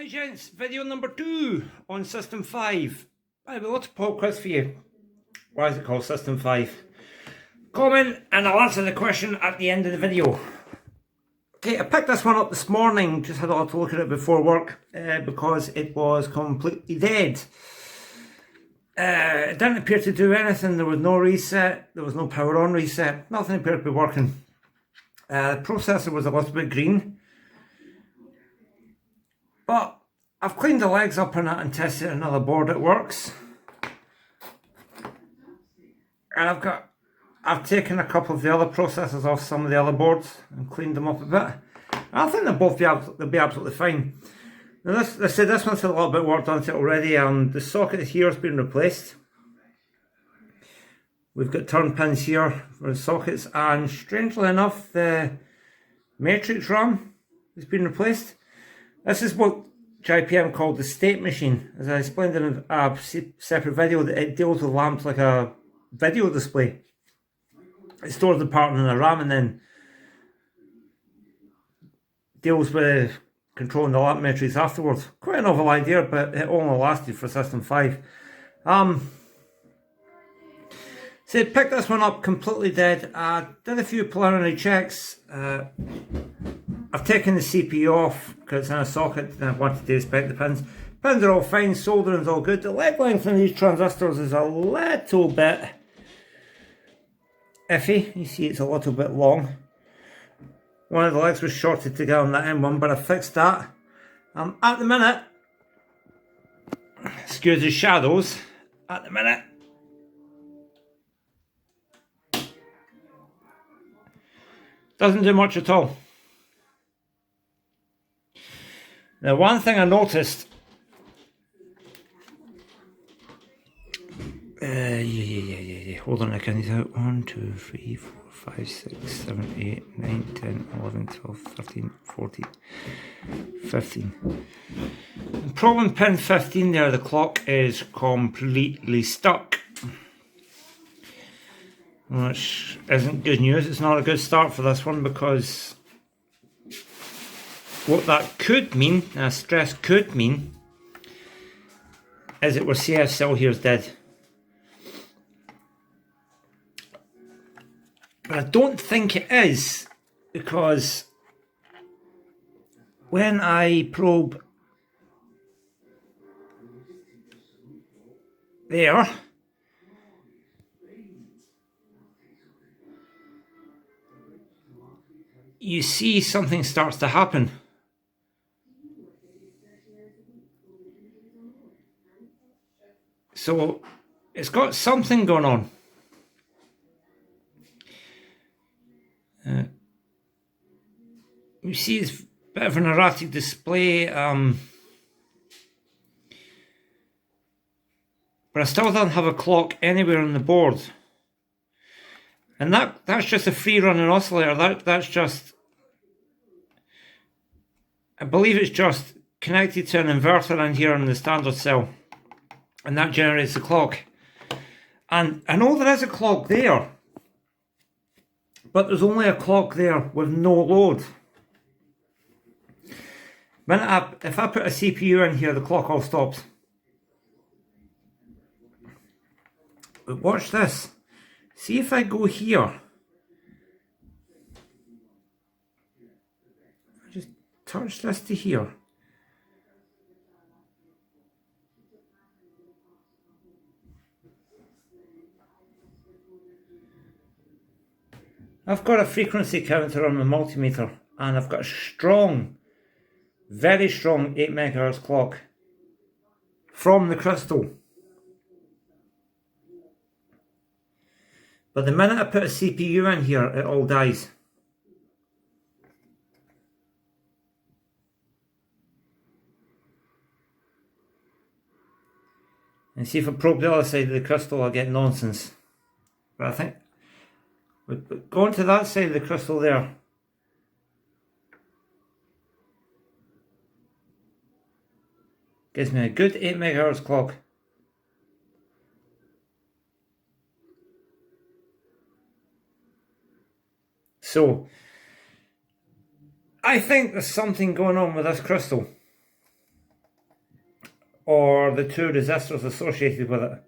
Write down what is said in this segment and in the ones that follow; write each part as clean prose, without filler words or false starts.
Hi gents, video number 2 on System 5. I have a lot of pop quiz for you. Why is it called System 5? Comment and I'll answer the question at the end of the video. Okay, I picked this one up this morning, just had a lot to look at it before work because it was completely dead. It didn't appear to do anything, there was no reset, there was no power on reset, nothing appeared to be working. The processor was a little bit green. But I've cleaned the legs up on it and tested another board, it works. And I've taken a couple of the other processors off some of the other boards and cleaned them up a bit. I think they'll be absolutely fine. Now this one's had a little bit of work done to it already. The socket here has been replaced. We've got turn pins here for the sockets, and strangely enough the matrix RAM has been replaced. This is what JPM called the state machine. As I explained in a separate video, that it deals with lamps like a video display. It stores the part in the RAM and then deals with controlling the lamp matrix afterwards. Quite a novel idea, but it only lasted for System 5. So I picked this one up completely dead. I did a few preliminary checks. I've taken the CPU off because it's in a socket and I wanted to inspect the pins. Pins are all fine, soldering's all good. The leg length on these transistors is a little bit iffy. You see it's a little bit long. One of the legs was shorted together on that M1, but I fixed that. At the minute, excuse the shadows, at the minute, doesn't do much at all. Now, one thing I noticed, hold on a second, 1, 2, 3, 4, 5, 6, 7, 8, 9, 10, 11, 12, 13, 14, 15. And problem pin 15 there, the clock is completely stuck. Which isn't good news. It's not a good start for this one, because what that could mean, and I stress could mean, is that our CF cell here is dead. But I don't think it is, because when I probe there, you see something starts to happen. So it's got something going on. You see it's a bit of an erratic display, but I still don't have a clock anywhere on the board. And that's just a free running oscillator. That's just, I believe it's just connected to an inverter in here on the standard cell. And that generates the clock. And I know there is a clock there, but there's only a clock there with no load. If I put a CPU in here, the clock all stops. But watch this. See if I go here. Just touch this to here. I've got a frequency counter on my multimeter, and I've got a strong, very strong 8 MHz clock from the crystal. But the minute I put a CPU in here, it all dies. And see, if I probe the other side of the crystal, I'll get nonsense. But I think, going to that side of the crystal there, gives me a good 8 MHz clock. So, I think there's something going on with this crystal. or the two resistors associated with it.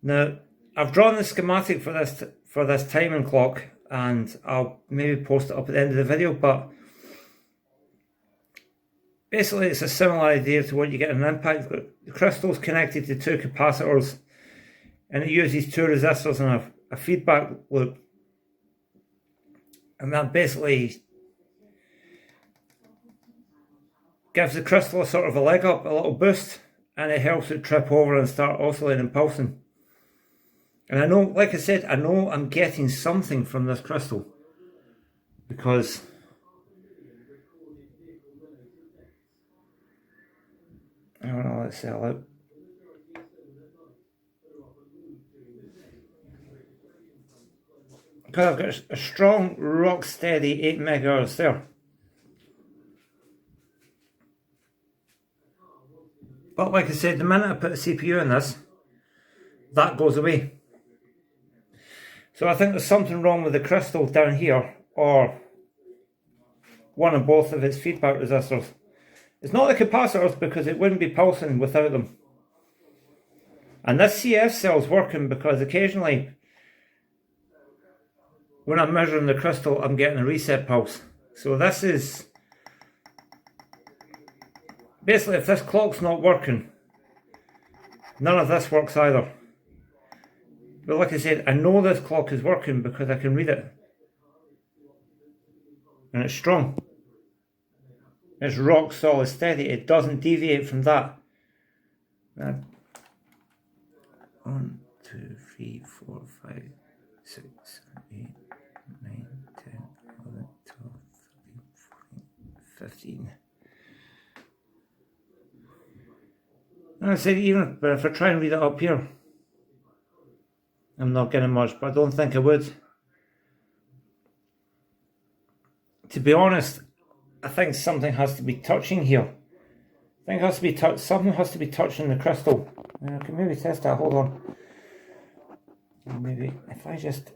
Now, I've drawn the schematic for this timing clock, and I'll maybe post it up at the end of the video, but basically it's a similar idea to what you get in an impact. The crystal's connected to two capacitors, and it uses two resistors and a feedback loop, and that basically gives the crystal a sort of a leg up, a little boost, and it helps it trip over and start oscillating and pulsing. And I know, like I said, I know I'm getting something from this crystal, because I don't know, let's sell out. Because I've got a strong, rock steady 8 megahertz there. But like I said, the minute I put a CPU in this, that goes away. So I think there's something wrong with the crystal down here, or one or both of its feedback resistors. It's not the capacitors, because it wouldn't be pulsing without them. And this CF cell's working because occasionally, when I'm measuring the crystal, I'm getting a reset pulse. So this is basically, if this clock's not working, none of this works either. But like I said, I know this clock is working because I can read it. And it's strong. It's rock solid steady. It doesn't deviate from that. 1, 2, 3, 4, 5, 6, 7, 8, 9, 10, 11, 12, 13, 14, 15. And I said, even if I try and read it up here, I'm not getting much, but I don't think I would. To be honest, I think something has to be touching here. I think it has to be something has to be touching the crystal. I can maybe test that. Hold on. Maybe if I just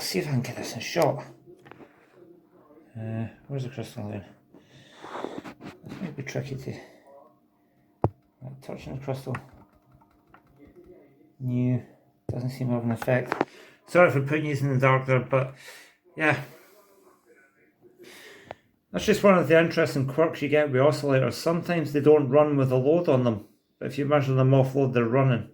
see if I can get this in shot. Where's the crystal then? This might be tricky to touching the crystal. New. Doesn't seem to have an effect. Sorry for putting these in the dark there, but yeah. That's just one of the interesting quirks you get with oscillators. Sometimes they don't run with a load on them, but if you measure them off load, they're running.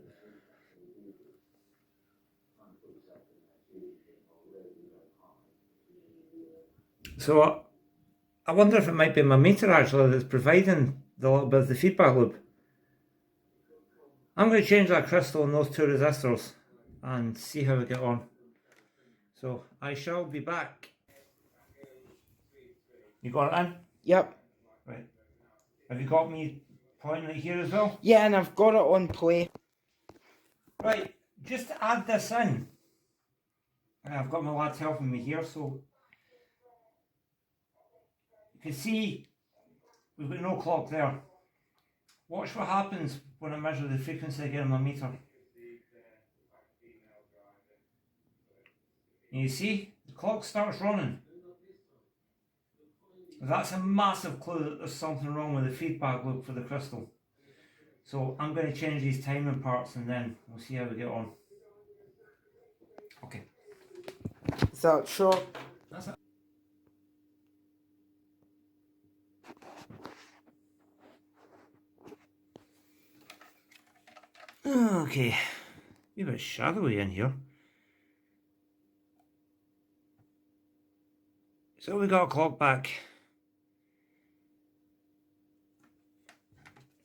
So I wonder if it might be my meter actually that's providing the little bit of the feedback loop. I'm going to change that crystal and those two resistors and see how we get on. So I shall be back. You got it in? Yep. Right. Have you got me pointing it here as well? Yeah, and I've got it on play. Right, just to add this in, I've got my lads helping me here, so you can see we've got no clock there. Watch what happens when I measure the frequency again on my meter. And you see, the clock starts running. That's a massive clue that there's something wrong with the feedback loop for the crystal. So I'm going to change these timing parts and then we'll see how we get on. Okay. Is that sure? That's it. Okay. A bit shadowy in here. So we got a clock back.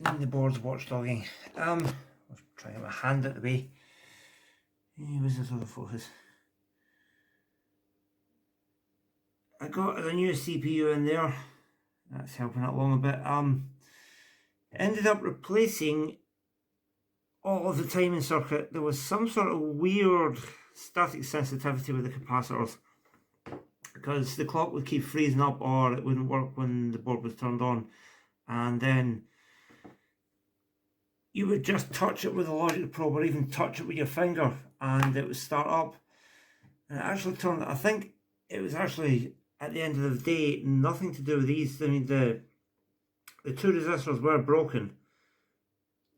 And the board's watchdogging. I'll try to get my hand out of the way. Where's this other focus? I got the new CPU in there. That's helping it along a bit. Ended up replacing all of the timing circuit. There was some sort of weird static sensitivity with the capacitors, because the clock would keep freezing up or it wouldn't work when the board was turned on, and then you would just touch it with a logic probe or even touch it with your finger and it would start up. And it actually turned, I think it was actually at the end of the day nothing to do with these. I mean, the two resistors were broken,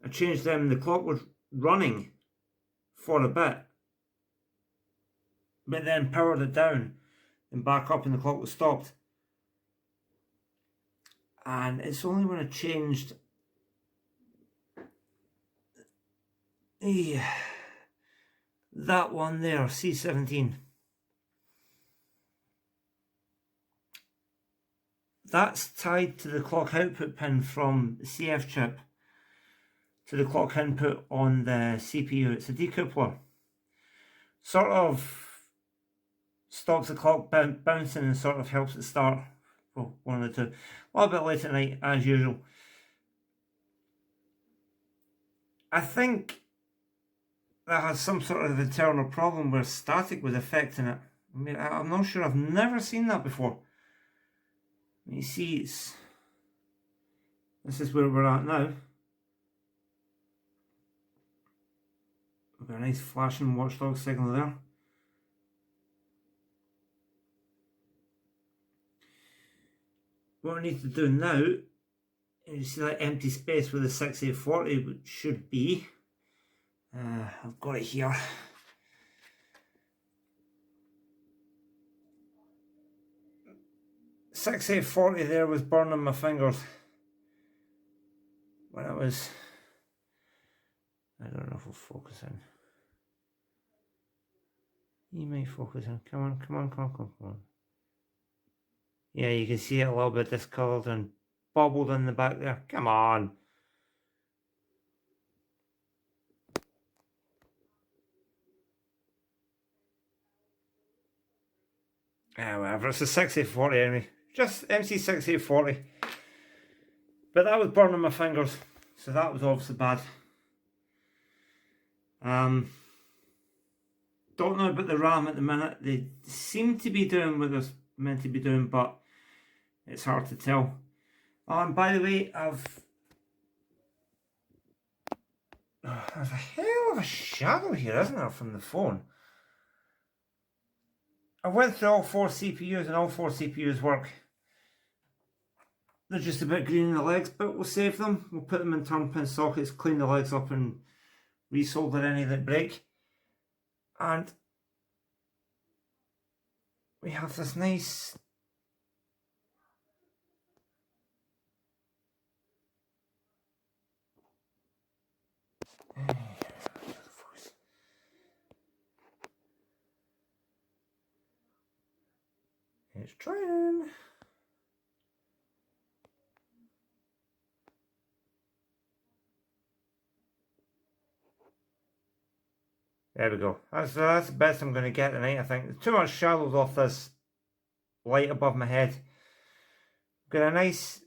I changed them, the clock was running for a bit, but then powered it down and back up and the clock was stopped. And it's only when I changed that one there, C17. That's tied to the clock output pin from the CF chip to the clock input on the CPU. It's a decoupler. Sort of stops the clock bouncing and sort of helps it start. Well, one of the two. A little bit late at night, as usual. I think that has some sort of internal problem where static was affecting it. I mean, I'm not sure. I've never seen that before. You see, this is where we're at now. We've got a nice flashing watchdog signal there. What I need to do now, you see that empty space where the 6840 should be. I've got it here. .6840 there was burning my fingers when I was, I don't know if we'll focus in. You may focus in. Come on. Yeah, you can see it a little bit discoloured and bobbled in the back there. Come on. Whatever, it's a 6840 anyway. Just MC6840. But that was burning my fingers, so that was obviously bad. Don't know about the RAM at the minute. They seem to be doing what they're meant to be doing, but it's hard to tell. By the way, there's a hell of a shadow here, isn't there, from the phone? I went through all 4 CPUs and all 4 CPUs work. They're just a bit green in the legs, but we'll save them. We'll put them in turn pin sockets, clean the legs up and resolder any that break. And we have this nice it's trying. There we go. That's the best I'm going to get tonight, I think. There's too much shadows off this light above my head. Got a nice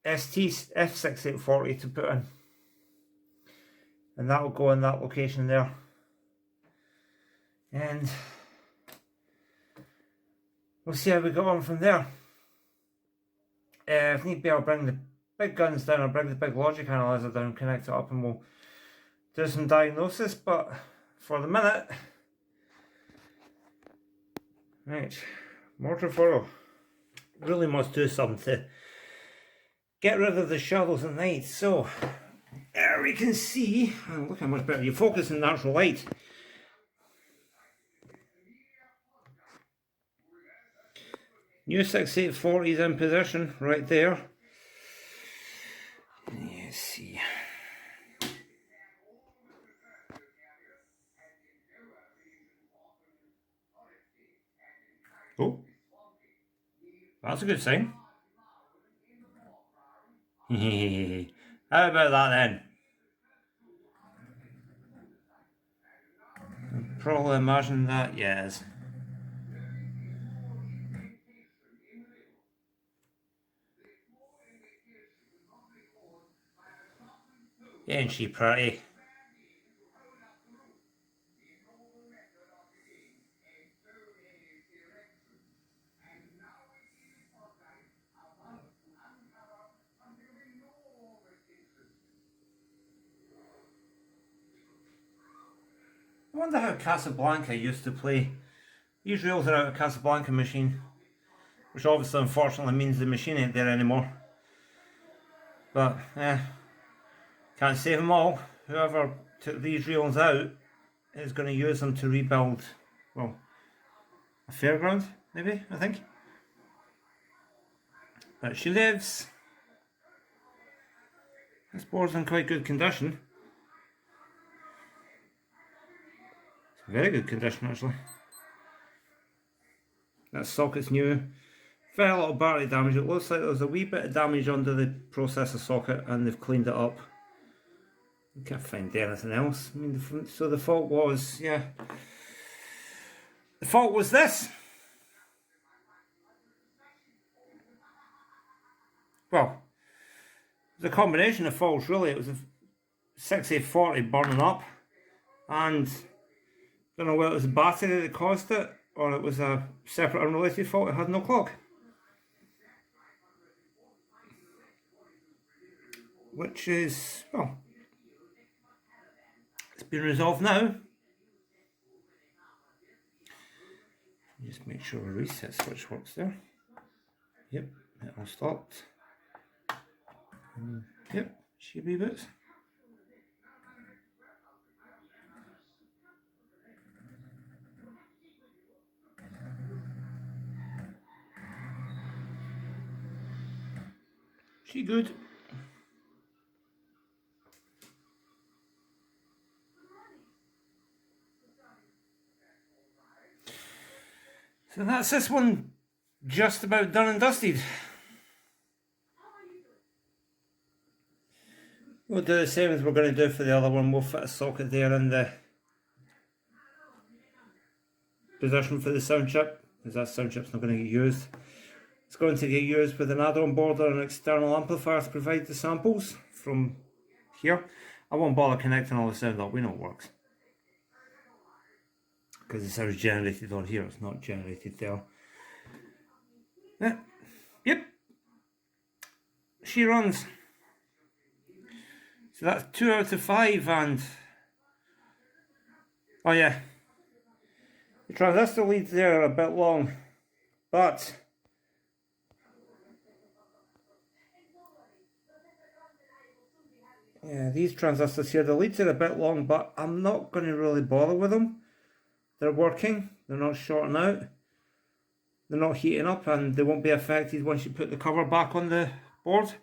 ST F6840 to put in. And that will go in that location there. And we'll see how we go on from there. If need be, I'll bring the big guns down, I'll bring the big logic analyzer down, connect it up, and we'll do some diagnosis. But for the minute, right, Mortar Furrow really must do something to get rid of the shadows at night. So there we can see, oh, look how much better you focus in natural light. New 6840 is in position right there. Let's see. Oh, that's a good sign. How about that then? Probably imagine that, yes. Ain't she pretty? I wonder how Casablanca used to play. These rails are out of Casablanca machine, which obviously unfortunately means the machine ain't there anymore. But Can't save them all. Whoever took these rails out is going to use them to rebuild, well, a fairground, maybe, I think. But she lives. This board's in quite good condition. It's very good condition, actually. That socket's new. Very little battery damage. It looks like there's a wee bit of damage under the processor socket and they've cleaned it up. I can't find anything else. I mean, so the fault was, yeah. The fault was this. Well, it was a combination of faults, really. It was a 6840 burning up, and I don't know whether it was the battery that caused it, or it was a separate unrelated fault. It had no clock. Which is, well, it's been resolved now. Just make sure the reset switch works there. Yep, it all stopped. Yep, she reboots. She good. So that's this one just about done and dusted. We'll do the same as we're going to do for the other one. We'll fit a socket there in the position for the sound chip, because that sound chip's not going to get used. It's going to get used with an add-on board or an external amplifier to provide the samples from here. I won't bother connecting all the sound up, we know it works. Because the sound's generated on here, it's not generated there. Yep. She runs. So that's 2 out of 5, and oh yeah, the transistor leads there are a bit long, but yeah, these transistors here, the leads are a bit long, but I'm not going to really bother with them. They're working, they're not shorting out, they're not heating up, and they won't be affected once you put the cover back on the board.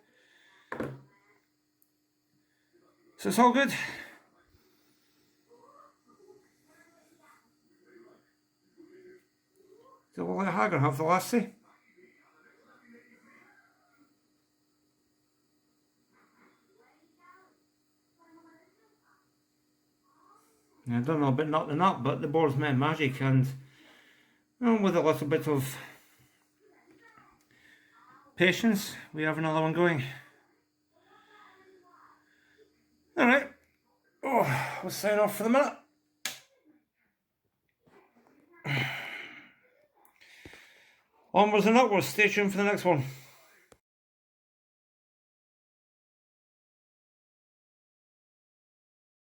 So it's all good. So we'll let Hager have the last say. I don't know about nutting up, but the board's meant magic, and with a little bit of patience, we have another one going. Alright, we'll sign off for the minute. Onwards and upwards, stay tuned for the next one.